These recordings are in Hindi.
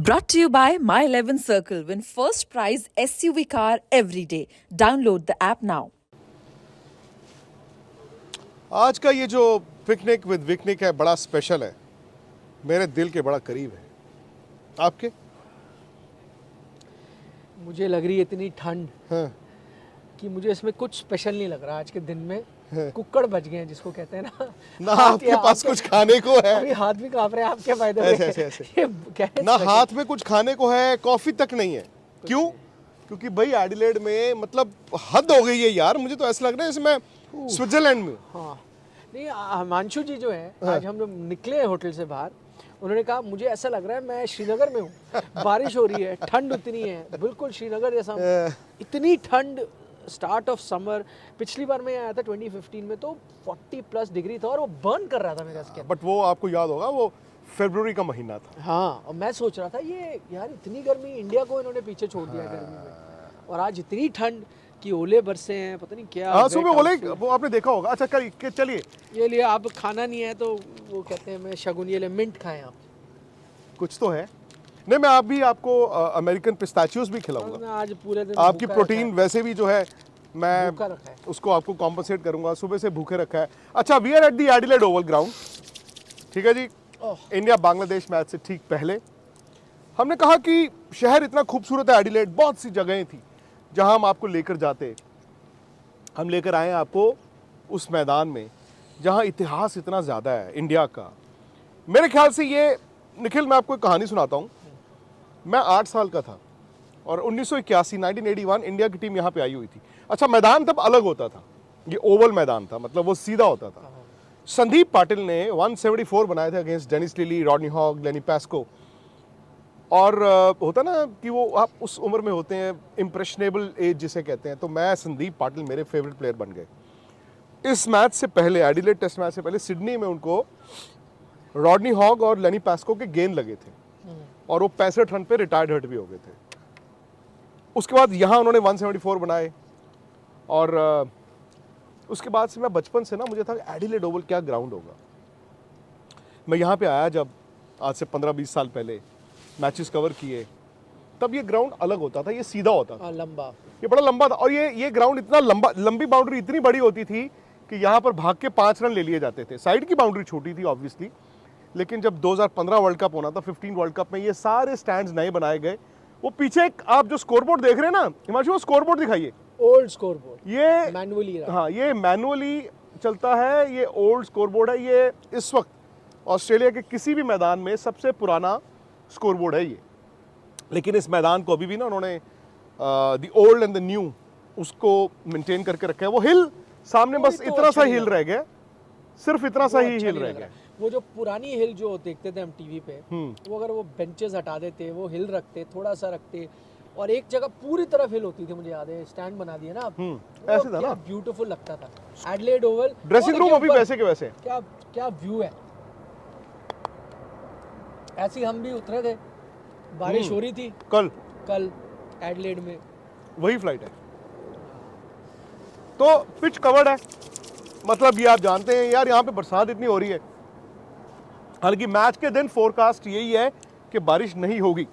Brought to you by My 11 Circle. Win first prize SUV car every day. Download the app now. आज का ये जो पिकनिक विद विकनिक है बड़ा स्पेशल है, मेरे दिल के बड़ा करीब है। आपके? मुझे लग रही है इतनी ठंड हाँ। कि मुझे इसमें कुछ स्पेशल नहीं लग रहा आज के दिन में। कुक्कड़ बज गए हैं जिसको कहते हैं ना आपके पास कुछ खाने को है? अभी हाथ भी कांप रहे हैं आपके फायदे ऐसे। ये क्या है ना special? हाथ में कुछ खाने को है, कॉफी तक नहीं है। क्यों? क्योंकि भाई एडिलेड में मतलब हद हो गई है यार। मुझे तो ऐसा लग रहा है जैसे मैं स्विट्जरलैंड में। हाँ नहीं, हिमांशु जी जो है आज हम लोग निकले हैं होटल से बाहर, उन्होंने कहा मुझे ऐसा लग रहा है मैं श्रीनगर में हूँ, बारिश हो रही है, ठंड उतनी है, बिल्कुल श्रीनगर जैसा। इतनी ठंड, स्टार्ट ऑफ समर। पिछली बार मैं आया था 2015 में तो 40+ डिग्री था और वो बर्न कर रहा था मेरा स्किन। बट वो आपको याद होगा, वो फरवरी का महीना था। हाँ, और मैं सोच रहा था ये यार इतनी गर्मी, इंडिया को इन्होंने पीछे छोड़ दिया गर्मी में, और आज इतनी ठंड कि ओले बरसे हैं, पता नहीं क्या। हाँ, सुबह ओले वो आपने देखा होगा। अच्छा चलिए, ये लिए आप खाना नहीं है तो वो कहते हैं मैं शगुन ये ले मिंट खाएं आप। कुछ तो है। नहीं, मैं आपको अमेरिकन पिस्ताचियोज भी खिलाऊंगा। मैं आज पूरे दिन आपकी भूखा प्रोटीन रखा वैसे भी जो है मैं भूखा रखा है। उसको आपको कॉम्पनसेट करूंगा। सुबह से भूखे रखा है। अच्छा, we are at the Adelaide Oval ground, ठीक है जी। इंडिया बांग्लादेश मैच से ठीक पहले हमने कहा कि शहर इतना खूबसूरत है एडिलेड, बहुत सी जगहें थी जहां हम आपको लेकर जाते। हम लेकर आए आपको उस मैदान में जहां इतिहास इतना ज़्यादा है इंडिया का। मेरे ख्याल से ये, निखिल मैं आपको एक कहानी सुनाता हूँ। मैं 8 साल का था और 1981 इंडिया की टीम यहाँ पे आई हुई थी। अच्छा, मैदान तब अलग होता था, ये ओवल मैदान था, मतलब वो सीधा होता था। संदीप पाटिल ने 174 बनाए थे against Dennis Lillee, Rodney Hogg, Lenny Pascoe. और होता ना कि वो आप उस उम्र में होते हैं, इम्प्रेशनेबल एज जिसे कहते हैं। तो मैं, संदीप पाटिल मेरे फेवरेट प्लेयर बन गए। इस मैच से पहले, एडिलेड टेस्ट मैच से पहले, सिडनी में उनको रॉडनी हॉग और लेनी पैस्को के गेंद लगे थे और वो 65 रन पे रिटायर्ड हर्ट भी हो गए थे। उसके बाद यहाँ उन्होंने 174 बनाए और उसके बाद से मैं बचपन से ना, मुझे था एडिलेड ओवल क्या ग्राउंड होगा। मैं यहाँ पे आया जब आज से 15-20 साल पहले, मैचेस कवर किए, तब ये ग्राउंड अलग होता था, ये सीधा होता था, लंबा, ये बड़ा लंबा था। और ये ग्राउंड इतना लंबा, लंबी बाउंड्री इतनी बड़ी होती थी कि यहाँ पर भाग के 5 रन ले लिए जाते थे। साइड की बाउंड्री छोटी थी ऑब्वियसली, लेकिन जब 2015 वर्ल्ड कप होना था, 15 वर्ल्ड कप में ये सारे स्टैंड्स नए बनाए गए। वो पीछे आप जो स्कोरबोर्ड देख रहे हैं ना हिमांशु, वो स्कोरबोर्ड दिखाइए, ओल्ड स्कोरबोर्ड, ये मैनुअली। हाँ, ये मैनुअली चलता है, ये ओल्ड स्कोरबोर्ड है। ये इस वक्त ऑस्ट्रेलिया के किसी भी मैदान में सबसे पुराना स्कोरबोर्ड है ये। लेकिन इस मैदान को अभी भी ना उन्होंने the old and the new उसको मेंटेन करके रखा है। वो हिल सामने बस इतना सा हिल रह गया, सिर्फ इतना सा ही हिल रह गया। वो जो पुरानी हिल जो देखते थे हम टीवी पे, वो अगर वो बेंचेस हटा देते, वो हिल रखते, थोड़ा सा रखते, और एक जगह पूरी तरफ हिल होती थी, मुझे याद है, स्टैंड बना दिए ना आप, ऐसे था ना, ब्यूटीफुल लगता था एडिलेड ओवल। ड्रेसिंग रूम अभी वैसे के वैसे। क्या व्यू है। ऐसे हम भी उतरे थे, बारिश हो रही थी कल एडिलेड में, वही फ्लाइट है। तो पिच कवर्ड है, मतलब ये आप जानते हैं यार, यहाँ पे बरसात इतनी हो रही है। हालांकि मैच के दिन फोरकास्ट यही है कि बारिश नहीं होगी,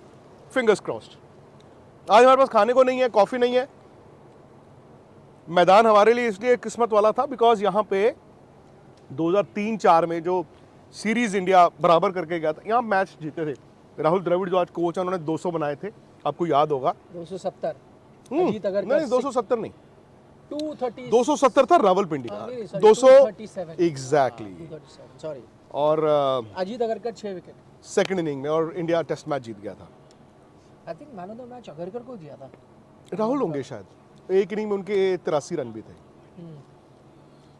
फिंगर्स क्रॉस्ड। आज हमारे पास खाने को नहीं है, कॉफी नहीं है। मैदान हमारे लिए इसलिए किस्मत वाला था बिकॉज यहाँ पे 2003-04 में जो सीरीज इंडिया बराबर करके गया था, यहाँ मैच जीते थे। राहुल द्रविड़ जो आज कोच है, उन्होंने 200 बनाए थे, आपको याद होगा। 270 नहीं, 270 नहीं, 230 270 था रावलपिंडी का, 200 एग्जैक्टली, सॉरी। और Ajit Agarkar 6 wicket second inning में, और इंडिया टेस्ट मैच जीत गया था। I think man of the match Agarkar को दिया था, राहुल होंगे शायद। एक इनिंग में उनके 83 रन भी थे।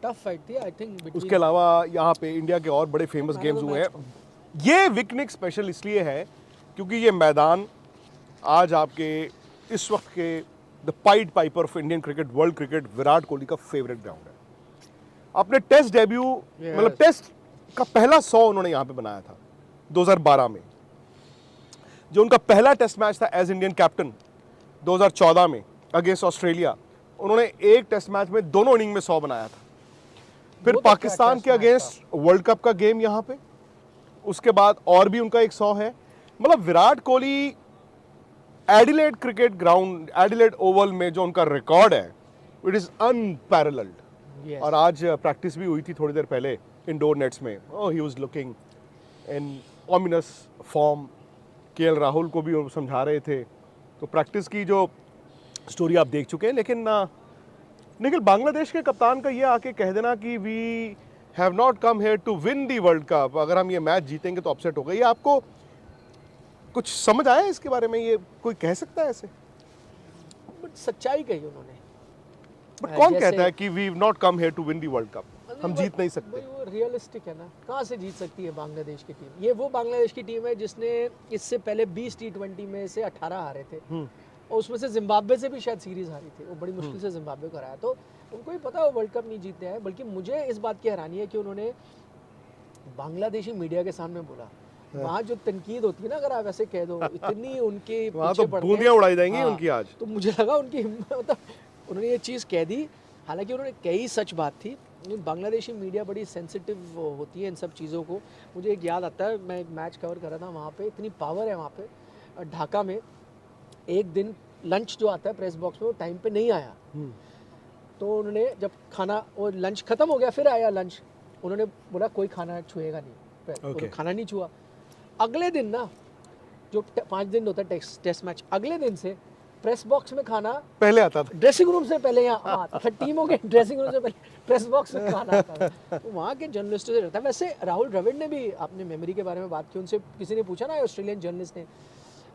टफ फाइट थी आई थिंक। उसके अलावा यहाँ पे इंडिया के और बड़े फेमस गेम्स हुए हैं। ये विकनिक स्पेशल इसलिए है क्योंकि ये मैदान आज आपके इस वक्त के the pied Piper of Indian cricket, world cricket, Virat Kohli का फेवरेट ग्राउंड है। अपने टेस्ट डेब्यू, मतलब टेस्ट का पहला 100 उन्होंने यहाँ पे बनाया था 2012 में। जो उनका पहला टेस्ट मैच था एज इंडियन कैप्टन 2014 में अगेंस्ट ऑस्ट्रेलिया, उन्होंने एक टेस्ट मैच में दोनों इनिंग में 100 बनाया था। फिर पाकिस्तान के अगेंस्ट वर्ल्ड कप का गेम यहाँ पे, उसके बाद और भी उनका एक 100 है। मतलब Virat Kohli Adelaide cricket ground, Adelaide Oval में जो उनका रिकॉर्ड है, इट इज अनपैरेलल्ड। Yes. और आज प्रैक्टिस भी हुई थी थोड़ी देर पहले इंडोर नेट्स में। Oh, he was looking in ominous form. KL Rahul को भी वो समझा रहे थे। तो प्रैक्टिस की जो स्टोरी आप देख चुके हैं, लेकिन निखिल, बांग्लादेश के कप्तान का ये आके कह देना कि we have not come here to win the World Cup, अगर हम ये मैच जीतेंगे तो अपसेट होगा, ये आपको कुछ समझ आया इसके बारे में? ये कोई कह सकता है ऐसे? बट सच्चाई कही उन्होंने। बट कौन जैसे- कहता है कि we not come here to win the World Cup, हम जीत नहीं सकते? भाई वो रियलिस्टिक है ना, कहाँ से जीत सकती है बांग्लादेश की टीम? ये वो बांग्लादेश की टीम है जिसने इससे पहले 20 T20 में से 18 हारे थे, और उसमें से जिम्बाब्वे से भी शायद सीरीज हारी थी। वो बड़ी मुश्किल से जिम्बाब्वे को हराया, तो उनको ही पता है वो वर्ल्ड कप नहीं जीतते हैं। बल्कि मुझे इस बात की हैरानी है कि उन्होंने बांग्लादेशी मीडिया के सामने बोला, वहाँ जो तनकीद होती है ना, अगर आप ऐसे कह दो, इतनी उनके वहाँ पीछे तो पड़ते हैं। बूंदियां उड़ाई जाएंगी हाँ, उनकी आज। तो मुझे लगा उनकी हिम्मत, मतलब उन्होंने ये चीज़ कह दी। हालांकि उन्होंने कही सच बात थी। बांग्लादेशी मीडिया बड़ी सेंसिटिव होती है इन सब चीज़ों को। मुझे एक याद आता है, मैं एक मैच कवर कर रहा था वहाँ पे, इतनी पावर है वहाँ पे ढाका में। एक दिन लंच जो आता है प्रेस बॉक्स में, वो टाइम पे नहीं आया। तो उन्होंने जब खाना, वो लंच खत्म हो गया, फिर आया लंच, उन्होंने बोला कोई खाना छुएगा नहीं। Okay. खाना नहीं छुआ। अगले दिन ना, जो 5 दिन होता है टेस्ट मैच, अगले दिन से प्रेस बॉक्स में खाना पहले आता था। ड्रेसिंग रूम से पहले यहाँ आता था। टीमों के ड्रेसिंग रूम से पहले प्रेस बॉक्स में खाना आता था। तो वहाँ के जर्नलिस्टों से रहता है। वैसे राहुल द्रविड़ ने भी अपने मेमोरी के बारे में बात की। उनसे किसी ने पूछा ना, ऑस्ट्रेलियन जर्नलिस्ट ने,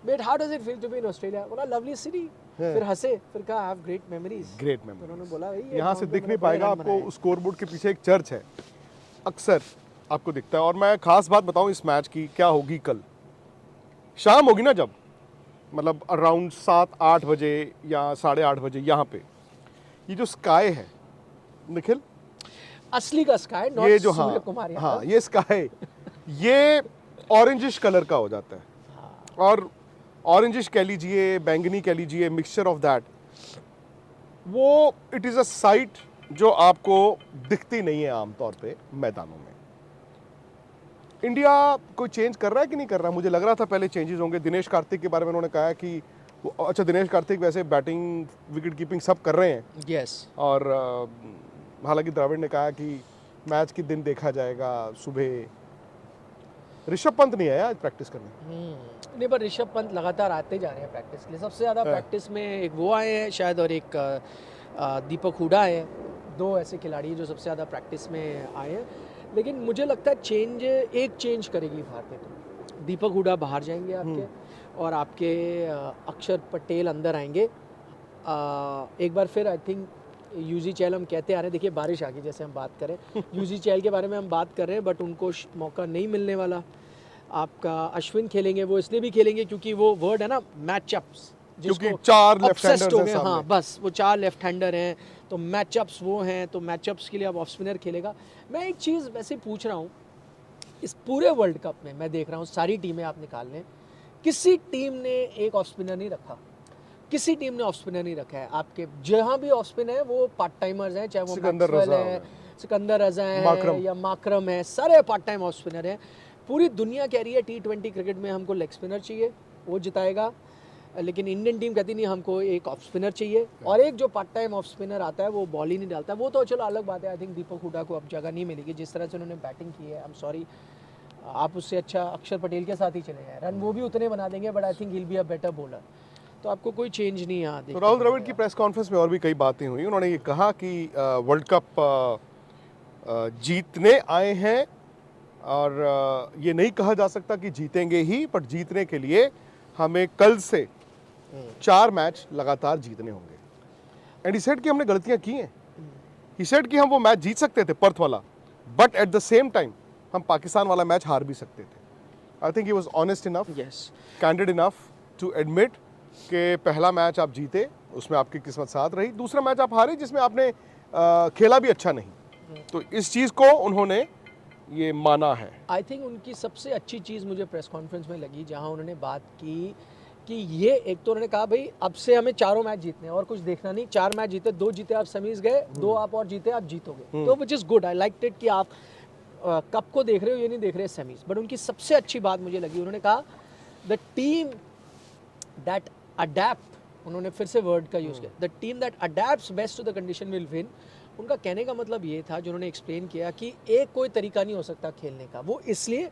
bet how does it feel to be in Australia? बोला लवली सिटी। फिर हंसे, फिर कहा I have great memories. Great memory. उन्होंने बोला भाई ये यहाँ से गाँव दिख पे नहीं मैंने पाएगा बड़े रन आपको, बनाए। स्कोरबोर्ड के पीछे एक चर्च है, अक्सर आपको दिखता है। और मैं खास बात बताऊं इस मैच की, क्या होगी कल शाम होगी ना, जब मतलब अराउंड 7-8 बजे या 8:30 बजे, यहाँ पे ये जो स्काई है निखिल, असली का स्काई, नॉट ये जो सूर्य कुमार हाँ यादव। ये स्काई, ये ऑरेंजिश कलर का हो जाता है। और ऑरेंजिश कह लीजिए, बैंगनी कह लीजिए, मिक्सचर ऑफ दैट, वो इट इज़ अ साइट जो आपको दिखती नहीं है आमतौर पे मैदानों में। इंडिया कोई चेंज कर रहा है कि नहीं कर रहा? मुझे लग रहा था पहले चेंजेस होंगे। दिनेश कार्तिक के बारे में उन्होंने कहा है कि अच्छा, दिनेश कार्तिक वैसे बैटिंग, विकेट कीपिंग सब कर रहे हैं। यस। और हालांकि द्रविड़ ने कहा कि मैच के दिन देखा जाएगा सुबह। ऋषभ पंत नहीं आया आज प्रैक्टिस करने। नहीं, पर ऋषभ पंत लगातार आते जा रहे हैं प्रैक्टिस के लिए। सबसे ज़्यादा प्रैक्टिस में एक वो आए हैं शायद, और एक दीपक हुडा है। 2 ऐसे खिलाड़ी हैं जो सबसे ज़्यादा प्रैक्टिस में आए हैं। लेकिन मुझे लगता है एक चेंज करेगी भारतीय टीम। दीपक हुडा बाहर जाएंगे आपके, और आपके अक्षर पटेल अंदर आएंगे। एक बार फिर आई थिंक यूजी चहल हम कहते आ रहे हैं, देखिए बारिश आ गई जैसे हम बात करें। यूजी चहल के बारे में हम बात कर रहे हैं, बट उनको मौका नहीं मिलने वाला। आपका अश्विन खेलेंगे, वो इसलिए भी खेलेंगे क्योंकि वो वर्ड है ना, मैचअप्स, क्योंकि 4 लेफ्ट obsessed हो हैंडर्स गए। हैं हाँ, सामने। बस वो 4 लेफ्ट हैंडर हैं, तो मैचअप्स वो हैं, तो मैचअप्स के लिए अब ऑफ स्पिनर खेलेगा। मैं एक चीज़ वैसे पूछ रहा हूँ, इस पूरे वर्ल्ड कप में मैं देख रहा हूँ सारी टीमें आप निकाल लें, किसी टीम ने एक ऑफ स्पिनर नहीं रखा। किसी टीम ने ऑफ स्पिनर नहीं रखा है। आपके जहाँ भी ऑफ स्पिन है वो पार्ट टाइमर्स हैं, चाहे वो सिकंदर मैक्सवेल रजा है, है, सिकंदर रजा माकरम। है या माकरम है, सारे पार्ट टाइम ऑफ स्पिनर हैं। पूरी दुनिया कह रही है T20 क्रिकेट में हमको लेग स्पिनर चाहिए, वो जिताएगा। लेकिन इंडियन टीम कहती नहीं, हमको एक ऑफ स्पिनर चाहिए, और एक जो पार्ट टाइम ऑफ स्पिनर आता है वो बॉल ही नहीं डालता। वो तो चलो अलग बात है। आई थिंक दीपक हुडा को अब जगह नहीं मिलेगी, जिस तरह से उन्होंने बैटिंग की है। आई एम सॉरी, आप उससे अच्छा अक्षर पटेल के साथ ही चले जाए, रन वो भी उतने बना देंगे, but I think he will be a better bowler. तो आपको कोई चेंज नहीं यहाँ तो देखने राहुल को द्रविड़ की मिलेगा। प्रेस कॉन्फ्रेंस में और भी कई बातें हुई। उन्होंने ये कहा कि वर्ल्ड कप जीतने आए हैं, और ये नहीं कहा जा सकता कि जीतेंगे ही, पर जीतने के लिए हमें कल से 4 मैच लगातार जीतने होंगे। एंड ही सेड कि हमने गलतियां की हैं। ही सेड कि हम वो मैच जीत सकते थे, पर्थ वाला, but at the same time हम पाकिस्तान वाला मैच हार भी सकते थे। I think he was honest enough, yes, candid enough to admit कि पहला मैच आप जीते, उसमें आपकी किस्मत साथ रही, दूसरा मैच आप हारे जिसमें आपने खेला भी अच्छा नहीं। तो इस चीज़ को उन्होंने ये माना है। आई थिंक उनकी सबसे अच्छी चीज़ मुझे प्रेस कॉन्फ्रेंस में लगी, जहां उन्होंने बात की कि ये एक तो उन्होंने कहा भाई अब से हमें 4 मैच जीतने हैं और कुछ देखना नहीं। 4 मैच जीते, 2 जीते आप सेमीज गए, 2 आप और जीते आप जीतोगे, तो which is good. I like it कि आप कप को देख रहे हो, ये नहीं देख रहे सेमीज। बट उनकी सबसे अच्छी बात मुझे लगी, उन्होंने कहा द टीम दैट अडेप्ट, उन्होंने फिर से वर्ड का यूज़ किया, the team that adapts best to the condition will win. उनका कहने का मतलब ये था, जो उन्होंने एक्सप्लेन किया, कि एक कोई तरीका नहीं हो सकता खेलने का। वो इसलिए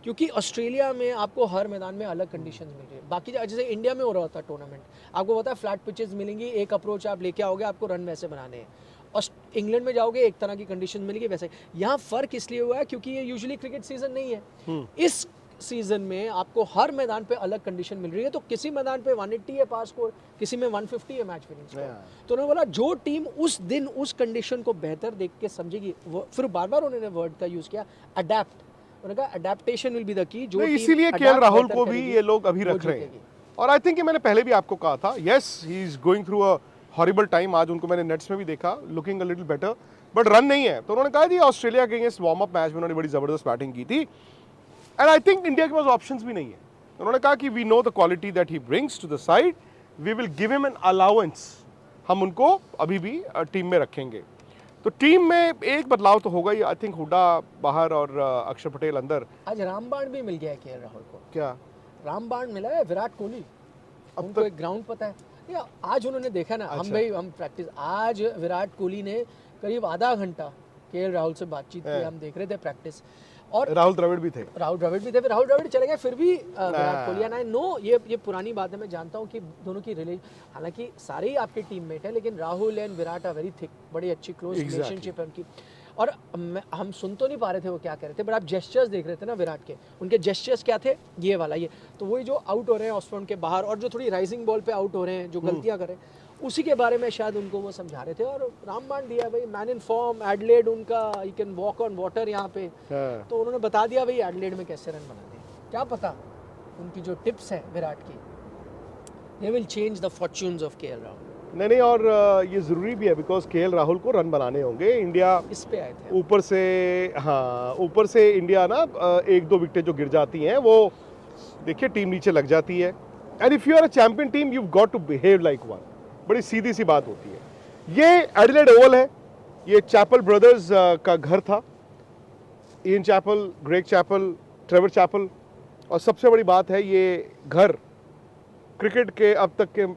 क्योंकि ऑस्ट्रेलिया में आपको हर मैदान में अलग कंडीशन मिल रही है। बाकी जैसे इंडिया में हो रहा होता है टूर्नामेंट, आपको पता है फ्लैट पिचेस मिलेंगी, एक अप्रोच आप लेके आओगे, आपको रन वैसे बनाने हैं। और इंग्लैंड में जाओगे, एक तरह की कंडीशन मिलेगी वैसे। यहाँ फ़र्क इसलिए हुआ है क्योंकि ये यूजुअली क्रिकेट सीजन नहीं है। इस सीजन में आपको हर मैदान पे अलग कंडीशन मिल रही है। तो किसी मैदान पे 180 है पास स्कोर, किसी में 150 है मैच विनिंग स्कोर। तो उन्होंने बोला जो टीम उस दिन उस कंडीशन को बेहतर देख के समझेगी, वो फिर बार बार उन्होंने वर्ड का यूज़ किया, अडेप्ट। उन्होंने कहा adaptation will be the key. जो इसीलिए केएल राहुल को भी ये लोग अभी रख रहे हैं। और आई थिंक मैंने पहले भी आपको कहा था, yes he is going through a horrible time. आज उनको मैंने नेट्स में भी देखा, looking a little better, but run नहीं है। तो उन्होंने कहा जी ऑस्ट्रेलिया के अगेंस्ट वार्म अप मैच में उन्होंने बड़ी जबरदस्त बैटिंग की थी, एंड आई थिंक इंडिया के पास ऑप्शंस भी नहीं है। उन्होंने कहा कि we know the quality that he brings to the side, we will give him an allowance, हम उनको अभी भी टीम में रखेंगे। तो टीम में एक बदलाव तो होगा ही। आई थिंक हुड्डा बाहर और अक्षर पटेल अंदर। आज रामबाण भी मिल गया है केएल राहुल को। क्या रामबाण मिला है विराट कोहली, उनको एक ग्राउंड पता है या आज उन्होंने देखा ना। अच्छा। हम प्रैक्टिस, आज विराट कोहली ने करीब आधा घंटा केएल राहुल से बातचीत की, हम देख रहे थे प्रैक्टिस। और राहुल द्रविड़ भी थे, राहुल द्रविड़ चले गए, फिर भी Virat Kohli. And I know ये पुरानी बात है, मैं जानता हूँ कि दोनों की हालांकि सारे ही आपके टीममेट है, लेकिन Rahul and Virat are very thick, बड़ी अच्छी क्लोज रिलेशनशिप है उनकी। और हम सुन तो नहीं पा रहे थे वो क्या कह रहे थे, बट आप जेस्चर्स देख रहे थे ना विराट के। उनके जेस्चर्स क्या थे, ये वाला, ये तो वही जो आउट हो रहे हैं ऑफ के बाहर, और जो थोड़ी राइजिंग बॉल पे आउट हो रहे हैं, जो गलतियां कर रहे हैं, उसी के बारे में शायद उनको वो समझा रहे थे। और रामबाण दिया भाई, मैन इन फॉर्म, एडलेड उनका, you can walk on water यहाँ पे। तो उन्होंने बता दिया भाई एडलेड में कैसे रन बनाने हैं। क्या पता उनकी जो टिप्स है विराट की, they will change the fortunes of KL Rahul. नहीं, और ये ज़रूरी भी है, बिकॉज केएल राहुल को रन बनाने होंगे। इंडिया इस पे आए थे ऊपर से, हाँ ऊपर से इंडिया ना एक दो विकेटें जो गिर जाती हैं, वो देखिए टीम नीचे लग जाती है। And if you are a champion team, you got to behave like one. बड़ी सीधी सी बात होती है। ये एडिलेड ओवल है, ये चैपल ब्रदर्स का घर था, Ian Chappell, Greg Chappell, Trevor Chappell. और सबसे बड़ी बात है, ये घर क्रिकेट के अब तक के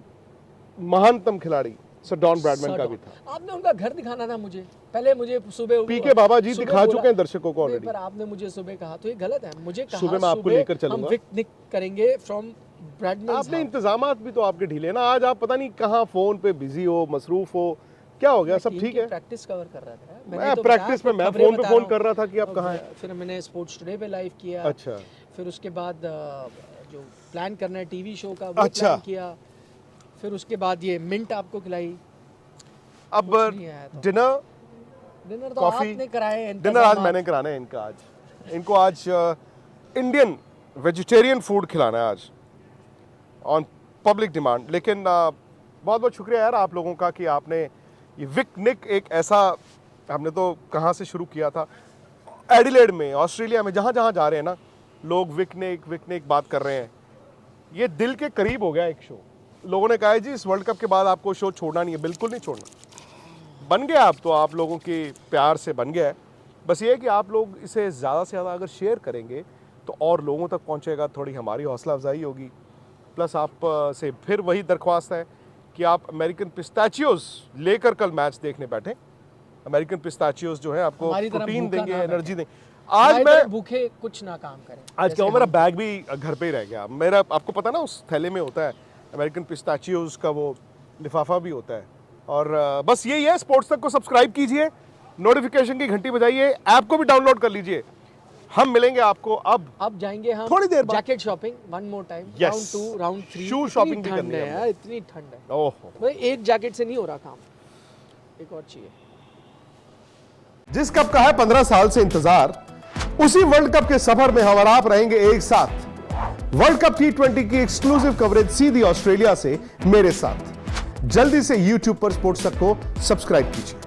महानतम खिलाड़ी सर डॉन ब्रैडमैन का भी था। आपने उनका घर दिखाना था मुझे, पहले मुझे सुबह पीके बाबा जी दिखा चुके हैं दर्शकों को ऑलरेडी, पर आपने मुझे सुबह कहा तो ये गलत है। मुझे कहा सुबह मैं आपको लेकर चलूंगा, हम पिकनिक करेंगे फ्रॉम ब्रैडमैन। आपने इंतजामात भी तो आपके ढीले ना। आज आप पता नहीं कहाँ फोन पे बिजी हो, मसरूफ हो, क्या हो गया? सब ठीक है? प्रैक्टिस कवर कर रहा था मैं प्रैक्टिस में, मैं फोन पे फोन कर रहा था कि आप कहाँ हैं। फिर मैंने स्पोर्ट्स टुडे पे लाइव किया। अच्छा। फिर उसके बाद जो प्लान करना है टीवी शो का, वो प्लान किया। फिर उसके बाद ये मिंट आपको खिलाई। अब डिनर तो आपने कराए। डिनर आज मैंने कराना है इनका। आज इनको आज इंडियन वेजिटेरियन फूड खिलाना है आज ऑन पब्लिक डिमांड। लेकिन बहुत बहुत शुक्रिया यार आप लोगों का कि आपने ये विकनिक, एक ऐसा, हमने तो कहाँ से शुरू किया था, एडिलेड में, ऑस्ट्रेलिया में, जहाँ जहाँ जा रहे हैं ना लोग विकनिक बात कर रहे हैं। ये दिल के करीब हो गया एक शो। लोगों ने कहा है जी इस वर्ल्ड कप के बाद आपको शो छोड़ना नहीं है। बिल्कुल नहीं छोड़ना, बन गया आप तो, आप लोगों के प्यार से बन गया है। बस ये है कि आप लोग इसे ज़्यादा से ज़्यादा अगर शेयर करेंगे तो और लोगों तक पहुंचेगा, थोड़ी हमारी हौसला अफजाई होगी। प्लस आप से फिर वही दरख्वास्त है कि आप अमेरिकन पिस्ताचियोज लेकर कल मैच देखने बैठे। अमेरिकन पिस्ताचियोज जो है आपको प्रोटीन देंगे, एनर्जी देंगे। आज मैं भूखे कुछ ना काम करें। आज क्या, मेरा बैग भी घर पे ही रह गया मेरा। आपको पता ना उस थैले में होता है अमेरिकन पिस्ताचियोज का वो लिफाफा भी होता है। और बस यही है, स्पोर्ट्स तक को सब्सक्राइब कीजिए, नोटिफिकेशन की घंटी बजाइए, ऐप को भी डाउनलोड कर लीजिए। हम मिलेंगे आपको अब जाएंगे हम थोड़ी देर बाद। Jacket shopping one more time, Yes. Round 2 round 3। शू शॉपिंग भी करनी है यार, इतनी ठंड है। ओहो, भाई एक जैकेट से नहीं हो रहा काम, एक और चाहिए। जिस कप का है 15 साल से इंतजार, उसी वर्ल्ड कप के सफर में हम और आप रहेंगे एक साथ। वर्ल्ड कप T20 की एक्सक्लूसिव कवरेज सीधी ऑस्ट्रेलिया से मेरे साथ। जल्दी से YouTube पर स्पोर्ट्स तक को सब्सक्राइब कीजिए।